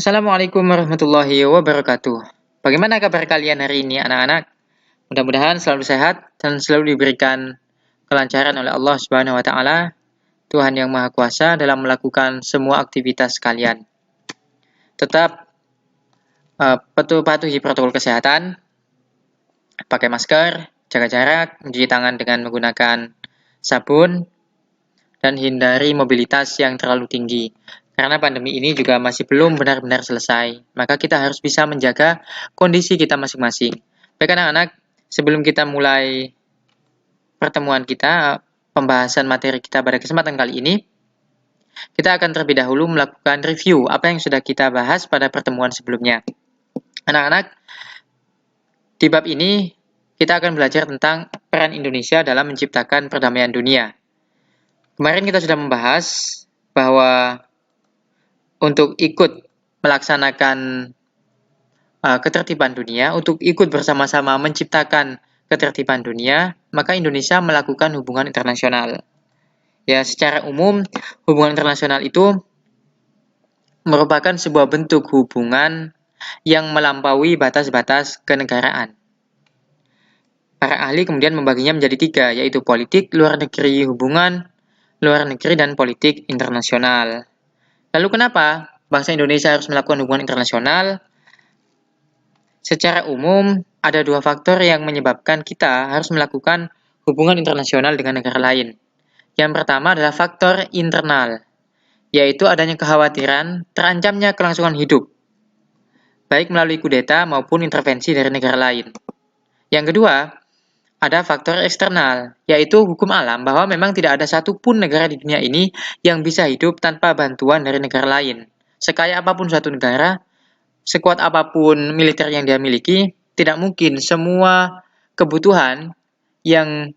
Assalamualaikum warahmatullahi wabarakatuh. Bagaimana kabar kalian hari ini anak-anak? Mudah-mudahan selalu sehat dan selalu diberikan kelancaran oleh Allah Subhanahu wa taala, Tuhan yang Maha Kuasa dalam melakukan semua aktivitas kalian. Tetap patuhi protokol kesehatan, pakai masker, jaga jarak, mencuci tangan dengan menggunakan sabun, dan hindari mobilitas yang terlalu tinggi. Karena pandemi ini juga masih belum benar-benar selesai, maka kita harus bisa menjaga kondisi kita masing-masing. Baik anak-anak, sebelum kita mulai pertemuan kita, pembahasan materi kita pada kesempatan kali ini, kita akan terlebih dahulu melakukan review apa yang sudah kita bahas pada pertemuan sebelumnya. Anak-anak, di bab ini kita akan belajar tentang peran Indonesia dalam menciptakan perdamaian dunia. Kemarin kita sudah membahas bahwa untuk ikut melaksanakan ketertiban dunia, untuk ikut bersama-sama menciptakan ketertiban dunia, maka Indonesia melakukan hubungan internasional. Ya, secara umum, hubungan internasional itu merupakan sebuah bentuk hubungan yang melampaui batas-batas kenegaraan. Para ahli kemudian membaginya menjadi 3, yaitu politik luar negeri, hubungan luar negeri, dan politik internasional. Lalu kenapa bangsa Indonesia harus melakukan hubungan internasional? Secara umum, ada 2 faktor yang menyebabkan kita harus melakukan hubungan internasional dengan negara lain. Yang pertama adalah faktor internal, yaitu adanya kekhawatiran terancamnya kelangsungan hidup, baik melalui kudeta maupun intervensi dari negara lain. Yang kedua, ada faktor eksternal, yaitu hukum alam bahwa memang tidak ada satupun negara di dunia ini yang bisa hidup tanpa bantuan dari negara lain. Sekaya apapun suatu negara, sekuat apapun militer yang dia miliki, tidak mungkin semua kebutuhan yang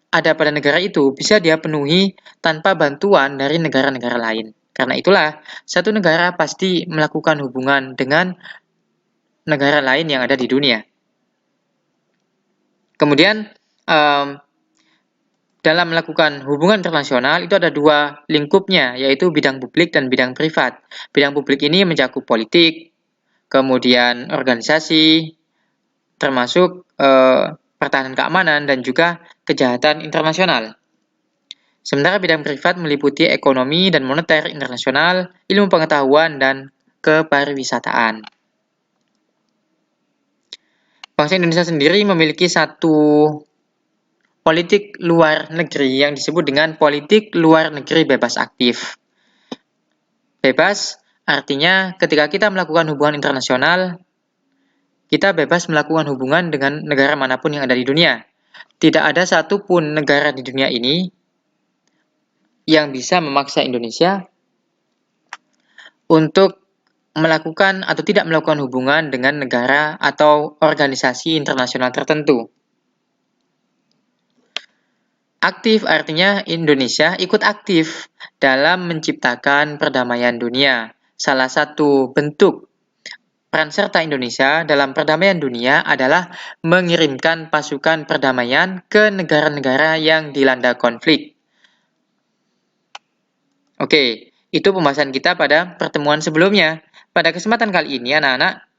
ada pada negara itu bisa dia penuhi tanpa bantuan dari negara-negara lain. Karena itulah, satu negara pasti melakukan hubungan dengan negara lain yang ada di dunia. Kemudian, dalam melakukan hubungan internasional itu ada 2 lingkupnya, yaitu bidang publik dan bidang privat. Bidang publik ini mencakup politik, kemudian organisasi, termasuk pertahanan keamanan dan juga kejahatan internasional. Sementara bidang privat meliputi ekonomi dan moneter internasional, ilmu pengetahuan, dan kepariwisataan. Bangsa Indonesia sendiri memiliki satu politik luar negeri yang disebut dengan politik luar negeri bebas aktif. Bebas artinya ketika kita melakukan hubungan internasional, kita bebas melakukan hubungan dengan negara manapun yang ada di dunia. Tidak ada satupun negara di dunia ini yang bisa memaksa Indonesia untuk melakukan atau tidak melakukan hubungan dengan negara atau organisasi internasional tertentu. Aktif artinya Indonesia ikut aktif dalam menciptakan perdamaian dunia. Salah satu bentuk peran serta Indonesia dalam perdamaian dunia adalah mengirimkan pasukan perdamaian ke negara-negara yang dilanda konflik. Oke, itu pembahasan kita pada pertemuan sebelumnya. Pada kesempatan kali ini, anak-anak,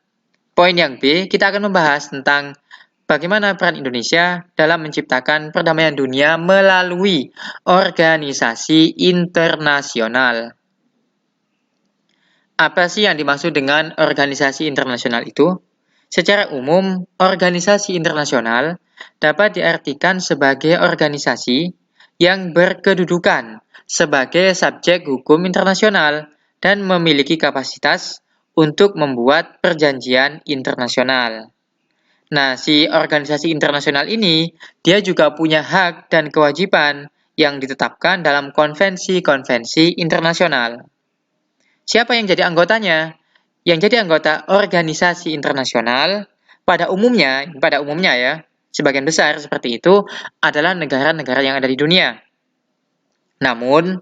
poin yang B, kita akan membahas tentang bagaimana peran Indonesia dalam menciptakan perdamaian dunia melalui organisasi internasional. Apa sih yang dimaksud dengan organisasi internasional itu? Secara umum, organisasi internasional dapat diartikan sebagai organisasi yang berkedudukan sebagai subjek hukum internasional dan memiliki kapasitas untuk membuat perjanjian internasional. Nah, si organisasi internasional ini, dia juga punya hak dan kewajiban yang ditetapkan dalam konvensi-konvensi internasional. Siapa yang jadi anggotanya? Yang jadi anggota organisasi internasional pada umumnya ya, sebagian besar seperti itu adalah negara-negara yang ada di dunia. Namun,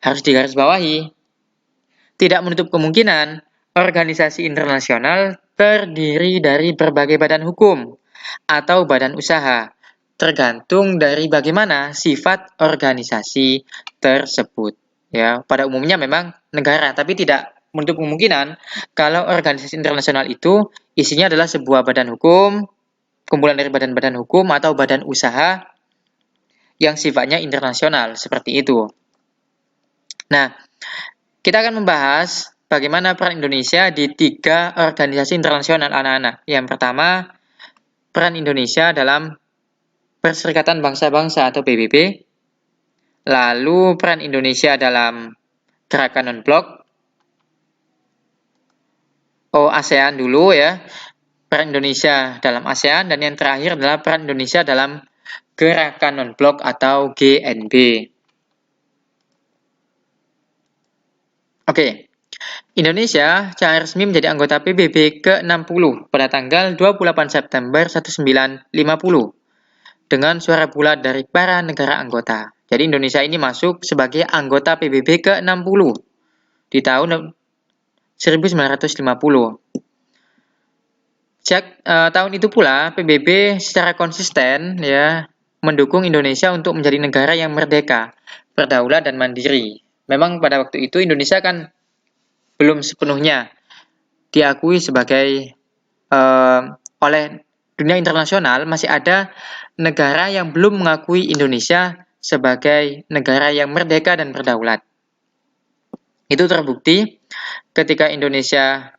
harus digarisbawahi, tidak menutup kemungkinan organisasi internasional terdiri dari berbagai badan hukum atau badan usaha, tergantung dari bagaimana sifat organisasi tersebut. Ya, pada umumnya memang negara, tapi tidak menutup kemungkinan kalau organisasi internasional itu isinya adalah sebuah badan hukum, kumpulan dari badan-badan hukum atau badan usaha yang sifatnya internasional, seperti itu. Nah, kita akan membahas bagaimana peran Indonesia di 3 organisasi internasional anak-anak. Yang pertama, peran Indonesia dalam Perserikatan Bangsa-Bangsa atau PBB, lalu peran Indonesia dalam Gerakan Non-Blok, ASEAN dulu ya, peran Indonesia dalam ASEAN, dan yang terakhir adalah peran Indonesia dalam Gerakan Non-Blok atau GNB. Oke, Indonesia secara resmi menjadi anggota PBB ke-60 pada tanggal 28 September 1950 dengan suara bulat dari para negara anggota. Jadi Indonesia ini masuk sebagai anggota PBB ke-60 di tahun 1950. Sejak tahun itu pula PBB secara konsisten ya mendukung Indonesia untuk menjadi negara yang merdeka, berdaulat dan mandiri. Memang pada waktu itu Indonesia kan belum sepenuhnya diakui sebagai oleh dunia internasional, masih ada negara yang belum mengakui Indonesia sebagai negara yang merdeka dan berdaulat. Itu terbukti ketika Indonesia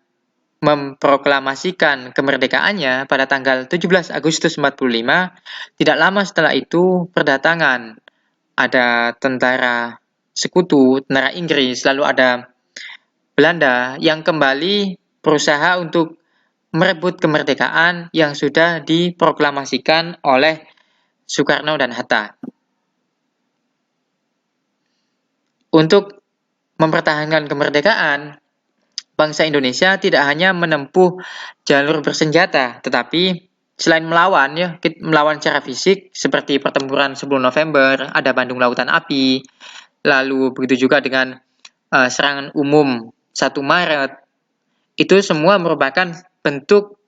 memproklamasikan kemerdekaannya pada tanggal 17 Agustus 45, tidak lama setelah itu berdatangan ada tentara sekutu, tentara Inggris, lalu ada Belanda yang kembali berusaha untuk merebut kemerdekaan yang sudah diproklamasikan oleh Soekarno dan Hatta. Untuk mempertahankan kemerdekaan, bangsa Indonesia tidak hanya menempuh jalur bersenjata, tetapi selain melawan secara fisik seperti pertempuran 10 November, ada Bandung Lautan Api, lalu begitu juga dengan serangan umum 1 Maret, itu semua merupakan bentuk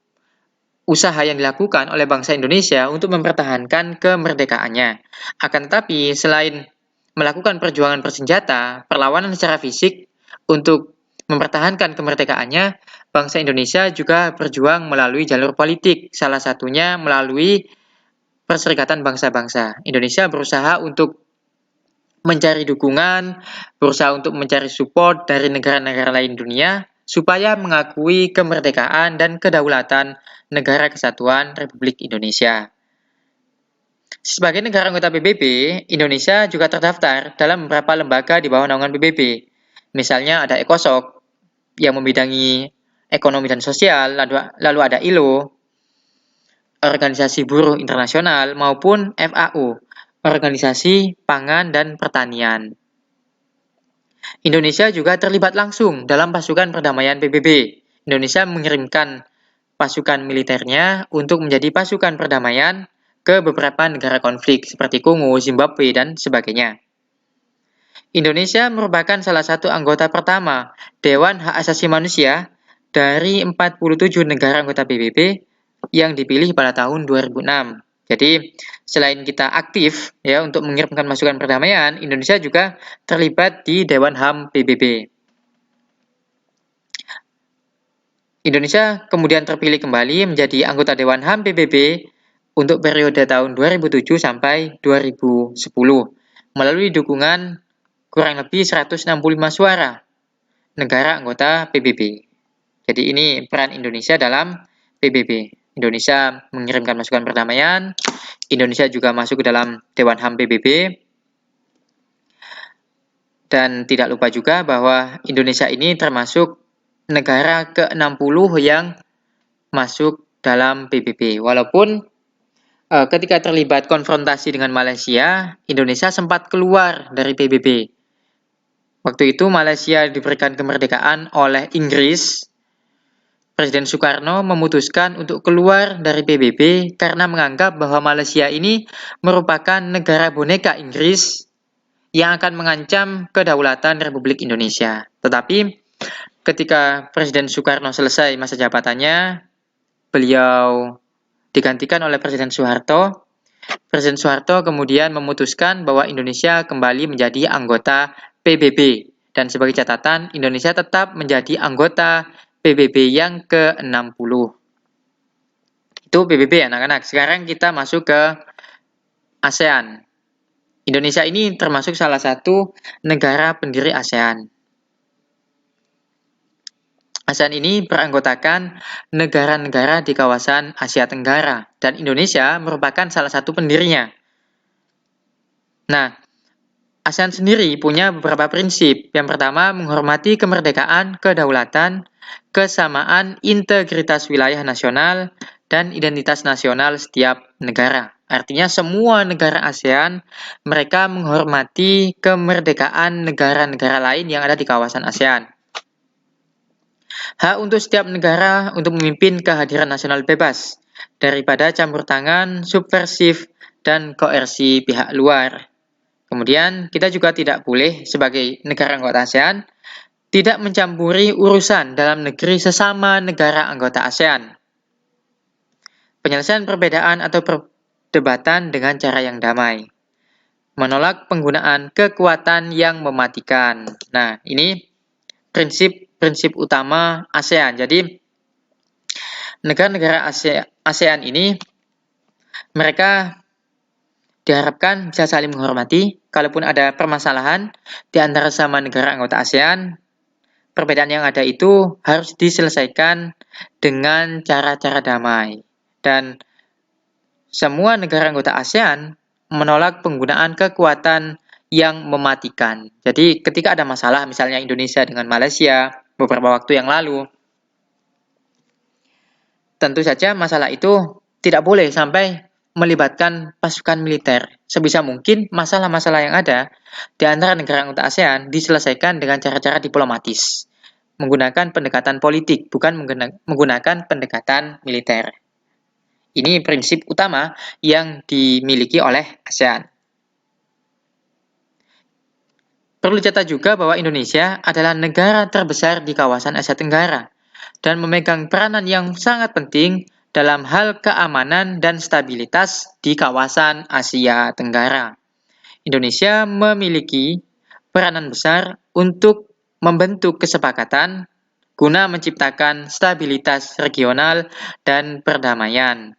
usaha yang dilakukan oleh bangsa Indonesia untuk mempertahankan kemerdekaannya. Akan tetapi, selain melakukan perjuangan bersenjata, perlawanan secara fisik untuk mempertahankan kemerdekaannya, bangsa Indonesia juga berjuang melalui jalur politik, salah satunya melalui Perserikatan Bangsa-Bangsa. Indonesia berusaha untuk mencari dukungan, berusaha untuk mencari support dari negara-negara lain dunia supaya mengakui kemerdekaan dan kedaulatan Negara Kesatuan Republik Indonesia. Sebagai negara anggota PBB, Indonesia juga terdaftar dalam beberapa lembaga di bawah naungan PBB. Misalnya ada ECOSOC yang membidangi ekonomi dan sosial, lalu ada ILO, Organisasi Buruh Internasional, maupun FAO, Organisasi Pangan dan Pertanian. Indonesia juga terlibat langsung dalam pasukan perdamaian PBB. Indonesia mengirimkan pasukan militernya untuk menjadi pasukan perdamaian ke beberapa negara konflik seperti Kongo, Zimbabwe, dan sebagainya. Indonesia merupakan salah satu anggota pertama Dewan Hak Asasi Manusia dari 47 negara anggota PBB yang dipilih pada tahun 2006. Jadi, selain kita aktif ya untuk mengirimkan masukan perdamaian, Indonesia juga terlibat di Dewan HAM PBB. Indonesia kemudian terpilih kembali menjadi anggota Dewan HAM PBB untuk periode tahun 2007 sampai 2010 melalui dukungan kurang lebih 165 suara negara anggota PBB. Jadi ini peran Indonesia dalam PBB. Indonesia mengirimkan masukan perdamaian, Indonesia juga masuk ke dalam Dewan HAM PBB, dan tidak lupa juga bahwa Indonesia ini termasuk negara ke-60 yang masuk dalam PBB. Walaupun ketika terlibat konfrontasi dengan Malaysia, Indonesia sempat keluar dari PBB. Waktu itu Malaysia diberikan kemerdekaan oleh Inggris. Presiden Soekarno memutuskan untuk keluar dari PBB karena menganggap bahwa Malaysia ini merupakan negara boneka Inggris yang akan mengancam kedaulatan Republik Indonesia. Tetapi ketika Presiden Soekarno selesai masa jabatannya, beliau digantikan oleh Presiden Soeharto. Presiden Soeharto kemudian memutuskan bahwa Indonesia kembali menjadi anggota PBB Dan sebagai catatan, Indonesia tetap menjadi anggota PBB yang ke-60. Itu PBB anak-anak. Sekarang kita masuk ke ASEAN. Indonesia ini termasuk salah satu negara pendiri ASEAN. ASEAN ini beranggotakan negara-negara di kawasan Asia Tenggara, dan Indonesia merupakan salah satu pendirinya. Nah, ASEAN sendiri punya beberapa prinsip. Yang pertama, menghormati kemerdekaan, kedaulatan, kesamaan, integritas wilayah nasional, dan identitas nasional setiap negara. Artinya semua negara ASEAN, mereka menghormati kemerdekaan negara-negara lain yang ada di kawasan ASEAN. Hak untuk setiap negara untuk memimpin kehadiran nasional bebas daripada campur tangan, subversif, dan koersi pihak luar. Kemudian, kita juga tidak boleh sebagai negara anggota ASEAN tidak mencampuri urusan dalam negeri sesama negara anggota ASEAN. Penyelesaian perbedaan atau perdebatan dengan cara yang damai. Menolak penggunaan kekuatan yang mematikan. Nah, ini prinsip utama ASEAN. Jadi, negara-negara ASEAN ini mereka diharapkan bisa saling menghormati. Kalaupun ada permasalahan di antara sama negara anggota ASEAN, perbedaan yang ada itu harus diselesaikan dengan cara-cara damai. Dan semua negara anggota ASEAN menolak penggunaan kekuatan yang mematikan. Jadi ketika ada masalah, misalnya Indonesia dengan Malaysia beberapa waktu yang lalu, tentu saja masalah itu tidak boleh sampai melibatkan pasukan militer. Sebisa mungkin masalah-masalah yang ada di antara negara anggota ASEAN diselesaikan dengan cara-cara diplomatis, menggunakan pendekatan politik, bukan menggunakan pendekatan militer. Ini prinsip utama yang dimiliki oleh ASEAN. Perlu dicatat juga bahwa Indonesia adalah negara terbesar di kawasan Asia Tenggara dan memegang peranan yang sangat penting dalam hal keamanan dan stabilitas di kawasan Asia Tenggara. Indonesia memiliki peranan besar untuk membentuk kesepakatan guna menciptakan stabilitas regional dan perdamaian.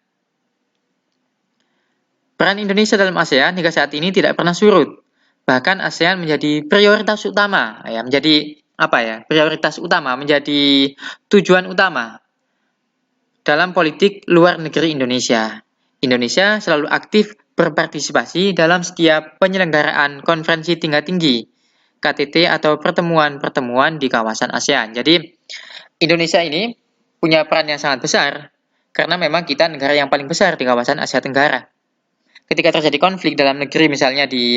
Peran Indonesia dalam ASEAN hingga saat ini tidak pernah surut. Bahkan ASEAN menjadi prioritas utama, menjadi tujuan utama dalam politik luar negeri Indonesia. Indonesia selalu aktif berpartisipasi dalam setiap penyelenggaraan konferensi tingkat tinggi, KTT atau pertemuan-pertemuan di kawasan ASEAN. Jadi, Indonesia ini punya peran yang sangat besar karena memang kita negara yang paling besar di kawasan Asia Tenggara. Ketika terjadi konflik dalam negeri, misalnya di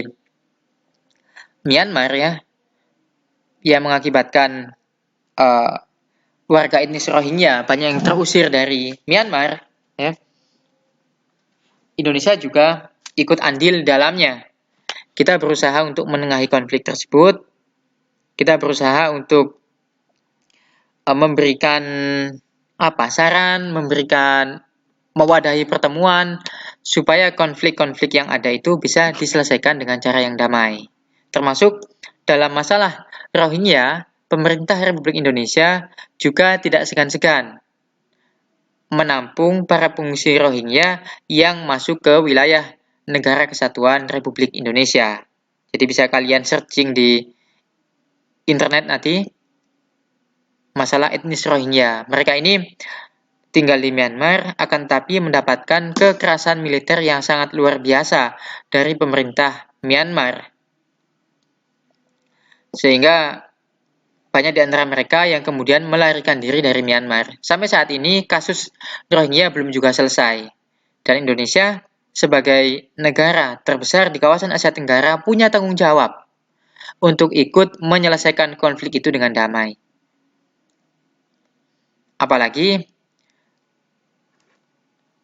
Myanmar yang mengakibatkan warga etnis Rohingya banyak yang terusir dari Myanmar, Indonesia juga ikut andil dalamnya. Kita berusaha untuk menengahi konflik tersebut. Kita berusaha untuk memberikan saran, mewadahi pertemuan supaya konflik-konflik yang ada itu bisa diselesaikan dengan cara yang damai. Termasuk dalam masalah Rohingya, pemerintah Republik Indonesia juga tidak segan-segan menampung para pengungsi Rohingya yang masuk ke wilayah Negara Kesatuan Republik Indonesia. Jadi bisa kalian searching di internet nanti masalah etnis Rohingya. Mereka ini tinggal di Myanmar, akan tapi mendapatkan kekerasan militer yang sangat luar biasa dari pemerintah Myanmar. Sehingga banyak di antara mereka yang kemudian melarikan diri dari Myanmar. Sampai saat ini kasus Rohingya belum juga selesai. Dan Indonesia sebagai negara terbesar di kawasan Asia Tenggara punya tanggung jawab untuk ikut menyelesaikan konflik itu dengan damai. Apalagi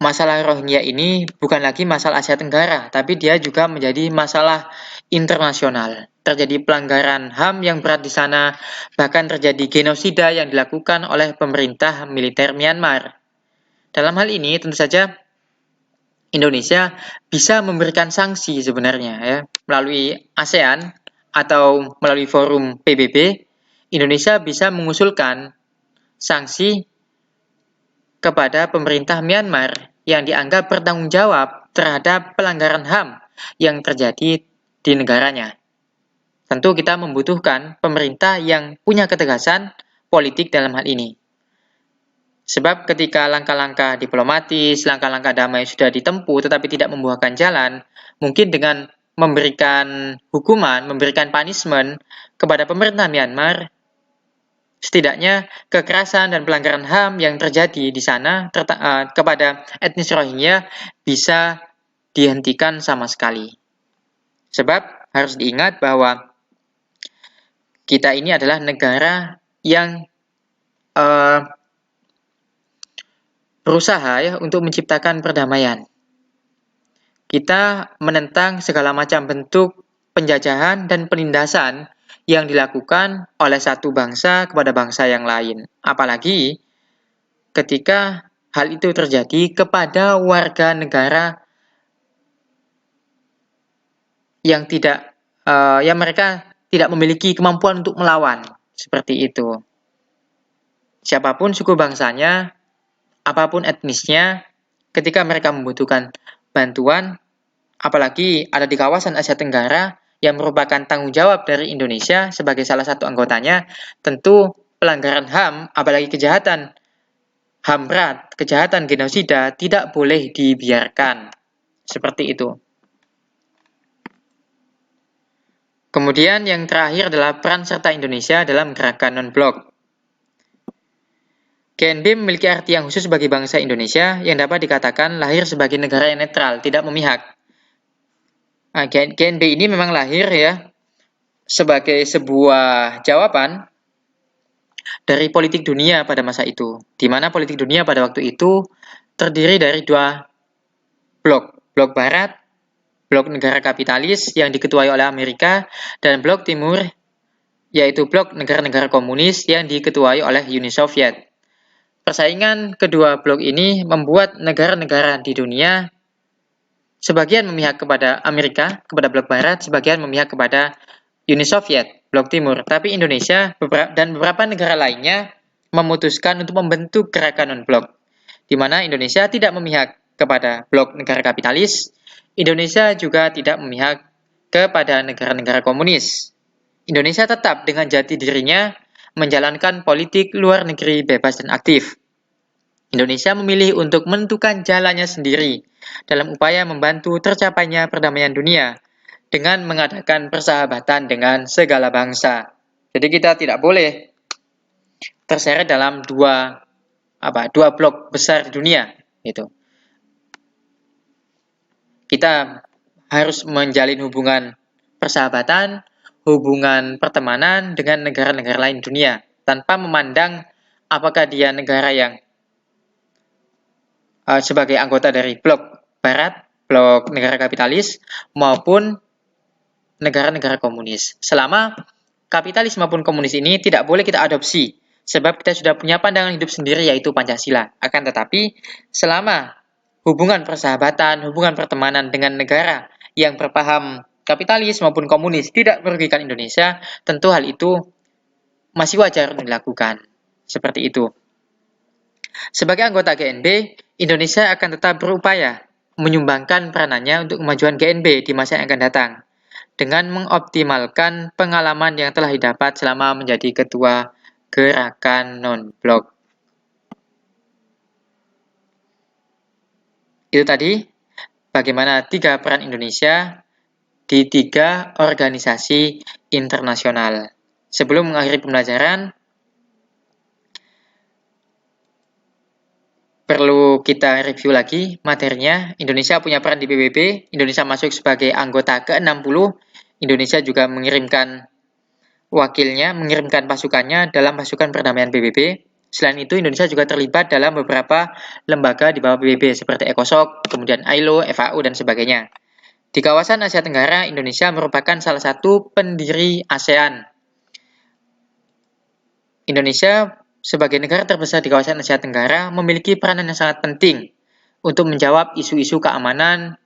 masalah Rohingya ini bukan lagi masalah Asia Tenggara, tapi dia juga menjadi masalah internasional. Terjadi pelanggaran HAM yang berat di sana, bahkan terjadi genosida yang dilakukan oleh pemerintah militer Myanmar. Dalam hal ini tentu saja Indonesia bisa memberikan sanksi sebenarnya melalui ASEAN atau melalui forum PBB, Indonesia bisa mengusulkan sanksi kepada pemerintah Myanmar yang dianggap bertanggung jawab terhadap pelanggaran HAM yang terjadi di negaranya. Tentu kita membutuhkan pemerintah yang punya ketegasan politik dalam hal ini. Sebab ketika langkah-langkah diplomatis, langkah-langkah damai sudah ditempuh tetapi tidak membuahkan jalan, mungkin dengan memberikan hukuman, memberikan punishment kepada pemerintah Myanmar, setidaknya kekerasan dan pelanggaran HAM yang terjadi di sana kepada etnis Rohingya bisa dihentikan sama sekali. Sebab harus diingat bahwa kita ini adalah negara yang berusaha ya untuk menciptakan perdamaian. Kita menentang segala macam bentuk penjajahan dan penindasan yang dilakukan oleh satu bangsa kepada bangsa yang lain. Apalagi ketika hal itu terjadi kepada warga negara yang yang mereka tidak memiliki kemampuan untuk melawan, seperti itu. Siapapun suku bangsanya, apapun etnisnya, ketika mereka membutuhkan bantuan, apalagi ada di kawasan Asia Tenggara yang merupakan tanggung jawab dari Indonesia sebagai salah satu anggotanya, tentu pelanggaran HAM, apalagi kejahatan HAM berat, kejahatan genosida tidak boleh dibiarkan. Seperti itu. Kemudian yang terakhir adalah peran serta Indonesia dalam gerakan non-blok. GNB memiliki arti yang khusus bagi bangsa Indonesia yang dapat dikatakan lahir sebagai negara yang netral, tidak memihak. GNB ini memang lahir ya sebagai sebuah jawaban dari politik dunia pada masa itu, di mana politik dunia pada waktu itu terdiri dari dua blok, blok barat, blok negara kapitalis yang diketuai oleh Amerika, dan blok timur, yaitu blok negara-negara komunis yang diketuai oleh Uni Soviet. Persaingan kedua blok ini membuat negara-negara di dunia sebagian memihak kepada Amerika, kepada blok barat, sebagian memihak kepada Uni Soviet, blok timur. Tapi Indonesia dan beberapa negara lainnya memutuskan untuk membentuk gerakan non-blok, di mana Indonesia tidak memihak kepada blok negara kapitalis, Indonesia juga tidak memihak kepada negara-negara komunis. Indonesia tetap dengan jati dirinya menjalankan politik luar negeri bebas dan aktif. Indonesia memilih untuk menentukan jalannya sendiri dalam upaya membantu tercapainya perdamaian dunia dengan mengadakan persahabatan dengan segala bangsa. Jadi kita tidak boleh terseret dalam dua blok besar di dunia, gitu. Kita harus menjalin hubungan persahabatan, hubungan pertemanan dengan negara-negara lain dunia tanpa memandang apakah dia negara yang sebagai anggota dari blok barat, blok negara kapitalis maupun negara-negara komunis. Selama kapitalis maupun komunis ini tidak boleh kita adopsi sebab kita sudah punya pandangan hidup sendiri yaitu Pancasila. Akan tetapi selama hubungan persahabatan, hubungan pertemanan dengan negara yang berpaham kapitalis maupun komunis tidak merugikan Indonesia, tentu hal itu masih wajar dilakukan. Seperti itu. Sebagai anggota GNB, Indonesia akan tetap berupaya menyumbangkan peranannya untuk kemajuan GNB di masa yang akan datang dengan mengoptimalkan pengalaman yang telah didapat selama menjadi ketua gerakan non-blok. Itu tadi bagaimana 3 peran Indonesia di 3 organisasi internasional. Sebelum mengakhiri pembelajaran, perlu kita review lagi materinya. Indonesia punya peran di PBB, Indonesia masuk sebagai anggota ke-60, Indonesia juga mengirimkan wakilnya, mengirimkan pasukannya dalam pasukan perdamaian PBB. Selain itu, Indonesia juga terlibat dalam beberapa lembaga di bawah PBB seperti ECOSOC, kemudian ILO, FAO, dan sebagainya. Di kawasan Asia Tenggara, Indonesia merupakan salah satu pendiri ASEAN. Indonesia sebagai negara terbesar di kawasan Asia Tenggara memiliki peranan yang sangat penting untuk menjawab isu-isu keamanan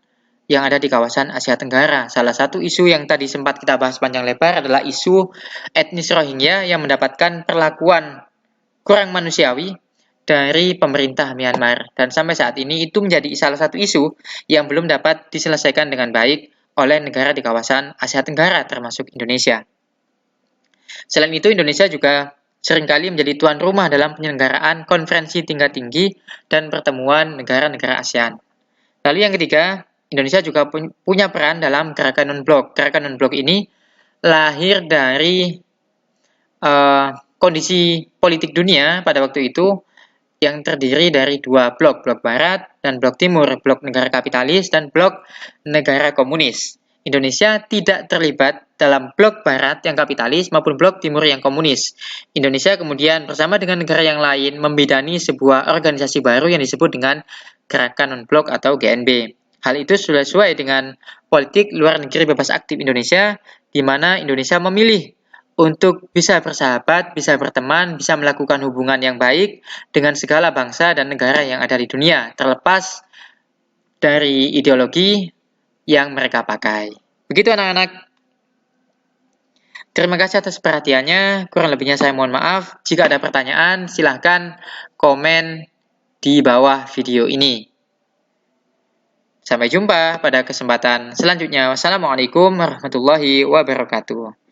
yang ada di kawasan Asia Tenggara. Salah satu isu yang tadi sempat kita bahas panjang lebar adalah isu etnis Rohingya yang mendapatkan perlakuan kurang manusiawi dari pemerintah Myanmar. Dan sampai saat ini itu menjadi salah satu isu yang belum dapat diselesaikan dengan baik oleh negara di kawasan Asia Tenggara termasuk Indonesia. Selain itu, Indonesia juga seringkali menjadi tuan rumah dalam penyelenggaraan konferensi tingkat tinggi dan pertemuan negara-negara ASEAN. Lalu yang ketiga, Indonesia juga punya peran dalam gerakan non-blok. Gerakan non-blok ini lahir dari kondisi politik dunia pada waktu itu yang terdiri dari dua blok, blok barat dan blok timur, blok negara kapitalis dan blok negara komunis. Indonesia tidak terlibat dalam blok barat yang kapitalis maupun blok timur yang komunis. Indonesia kemudian bersama dengan negara yang lain membidani sebuah organisasi baru yang disebut dengan Gerakan Non-Blok atau GNB. Hal itu sudah sesuai dengan politik luar negeri bebas aktif Indonesia, di mana Indonesia memilih untuk bisa bersahabat, bisa berteman, bisa melakukan hubungan yang baik dengan segala bangsa dan negara yang ada di dunia, terlepas dari ideologi yang mereka pakai. Begitu anak-anak. Terima kasih atas perhatiannya. Kurang lebihnya saya mohon maaf. Jika ada pertanyaan, silahkan komen di bawah video ini. Sampai jumpa pada kesempatan selanjutnya. Wassalamualaikum warahmatullahi wabarakatuh.